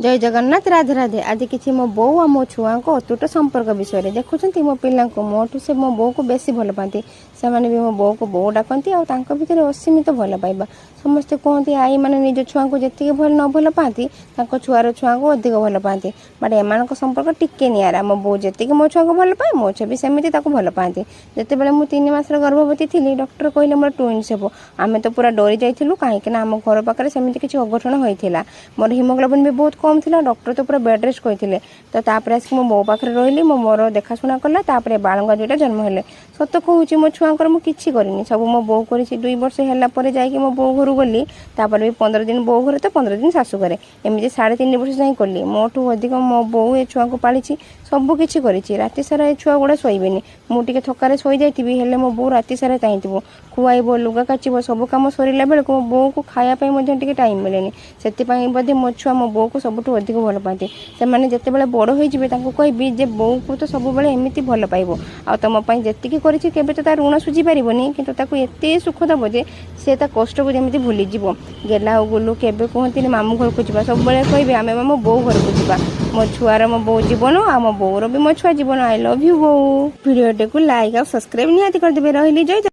जय जगन्नाथ राधे राधे। आज किसी मो बो आ मो छुआ को अतुट संपर्क विषय देखुं मो पिला मोठू से मो बो को बेसी भल पाती से मैंने भी मो बो को बो डाकती आर असीमित भल पाइबा समस्ते कहते आई मैंने निज छुआ को जी भल न भल पाती छुआर छुआ को अधिक भल पाती बट एम संपर्क टिके निरा मो बो जी मो छुआ को भल पाए मो छुआ भी सेमती भल पाती जिते बड़े मुझे 3 मासर गर्भवती थी डॉक्टर कहले मोर ट्विन्स हे आम तो पूरा डरी जाइलु कहीं आम घर पाखे सेमती किसी अघटन होता मोर हिमोग्लोबिन भी बहुत कम थी डॉक्टर तो पूरा बेड रेस्ट कहते तो तापर आसिक मो बो पाखे रही मो मोर देखाशुना कला बालंगा दुईटा जन्म है सत कहूँ मो छुआर मुझे करनी सब मो बो कर 2 वर्ष है जाकि मो बो घर गली तापर भी 15 दिन बो घर तो 15 दिन शाशु घरे एमती 3.5 वर्ष जाए कली मोठू अधिक मो बो ए छुआ को पाली सबकि करी राति सारा ए छुआ गुड़ा शोबेनि मुझे थकारे शोई जाइए मो बो राति सारा चाहती खुआब लुगा काचब सब कम सरला बेलू मो बो को खायापी टाइम मिले से बोधे मो छुआ मो बो को सबुठ अधिक भल पाती से जिते बड़े बड़ हो कहबी जे बो को तो सब बड़े एमती भल पाइब आ तुम जी कर तो ऋण सुझी पारनी कि एत सुख दब जे सी कष्ट को जमी भूली जीव गेला गुलू के कहते मामू घर को जा सब कहे आम मो बो घर को जा मो छुआर मो बो जीवन आ मो बोर भी मो छुआ जीवन आई लव यू बो भिडियो को लाइक और सब्सक्राइब निहाती करदे रही जय